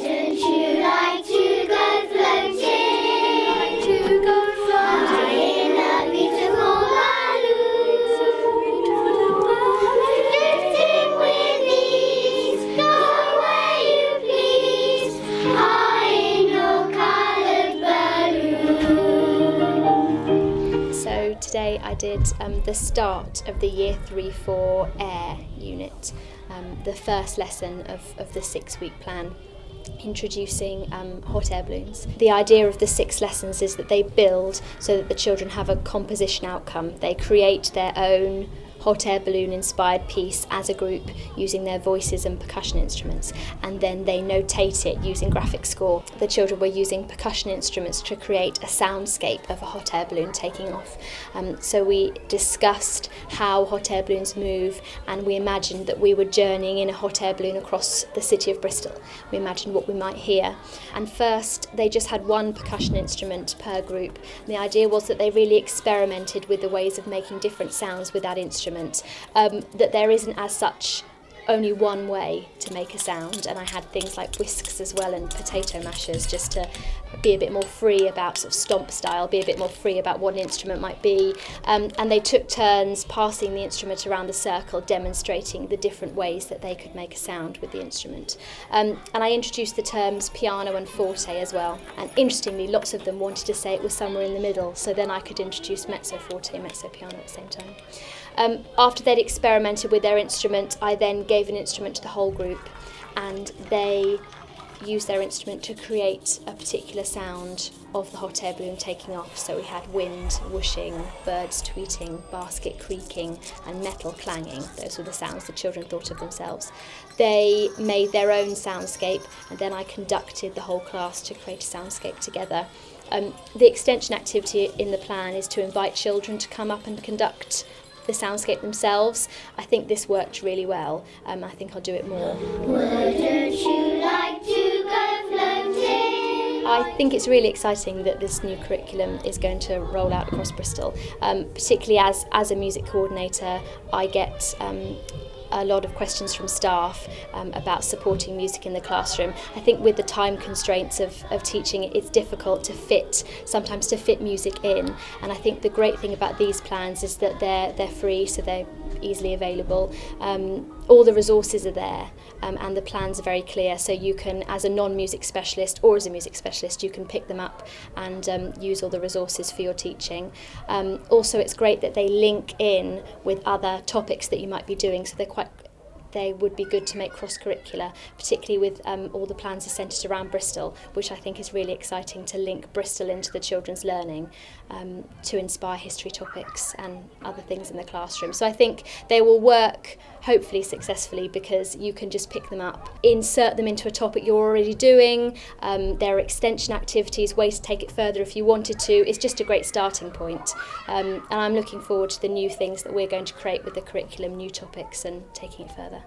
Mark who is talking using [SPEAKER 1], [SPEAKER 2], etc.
[SPEAKER 1] Wouldn't you like to go floating? Like to go floating in a beautiful balloon. Drifting with ease, go where you please, high in your coloured balloon.
[SPEAKER 2] So today I did the start of the Year 3-4 Air unit, the first lesson of the 6-week plan, introducing hot air balloons. The idea of the 6 lessons is that they build so that the children have a composition outcome. They create their own hot air balloon inspired piece as a group using their voices and percussion instruments, and then they notate it using graphic score. The children were using percussion instruments to create a soundscape of a hot air balloon taking off. So we discussed how hot air balloons move, and we imagined that we were journeying in a hot air balloon across the city of Bristol. We imagined what we might hear. And first they just had one percussion instrument per group. And the idea was that they really experimented with the ways of making different sounds with that instrument. That there isn't as such only one way to make a sound, and I had things like whisks as well and potato mashers, just to be a bit more free about sort of stomp style, be a bit more free about what an instrument might be, and they took turns passing the instrument around the circle, demonstrating the different ways that they could make a sound with the instrument. And I introduced the terms piano and forte as well, and interestingly lots of them wanted to say it was somewhere in the middle, so then I could introduce mezzo forte, mezzo piano at the same time. After they'd experimented with their instrument, I then gave an instrument to the whole group, and they used their instrument to create a particular sound of the hot air balloon taking off. So we had wind whooshing, birds tweeting, basket creaking, and metal clanging. Those were the sounds the children thought of themselves. They made their own soundscape, and then I conducted the whole class to create a soundscape together. The extension activity in the plan is to invite children to come up and conduct the soundscape themselves. I think this worked really well. I think I'll do it more.
[SPEAKER 1] Wouldn't you like to go floating?
[SPEAKER 2] I think it's really exciting that this new curriculum is going to roll out across Bristol. Particularly as a music coordinator, I get a lot of questions from staff about supporting music in the classroom. I think with the time constraints of teaching, it's difficult sometimes to fit music in, and I think the great thing about these plans is that they're free, so they're easily available. All the resources are there, and the plans are very clear, so you can, as a non-music specialist or as a music specialist, you can pick them up and use all the resources for your teaching. Also, it's great that they link in with other topics that you might be doing, so they would be good to make cross-curricular, particularly with all the plans are centred around Bristol, which I think is really exciting to link Bristol into the children's learning, to inspire history topics and other things in the classroom. So I think they will work hopefully successfully, because you can just pick them up, insert them into a topic you're already doing. There are extension activities, ways to take it further if you wanted to. It's just a great starting point, and I'm looking forward to the new things that we're going to create with the curriculum, new topics, and taking it further.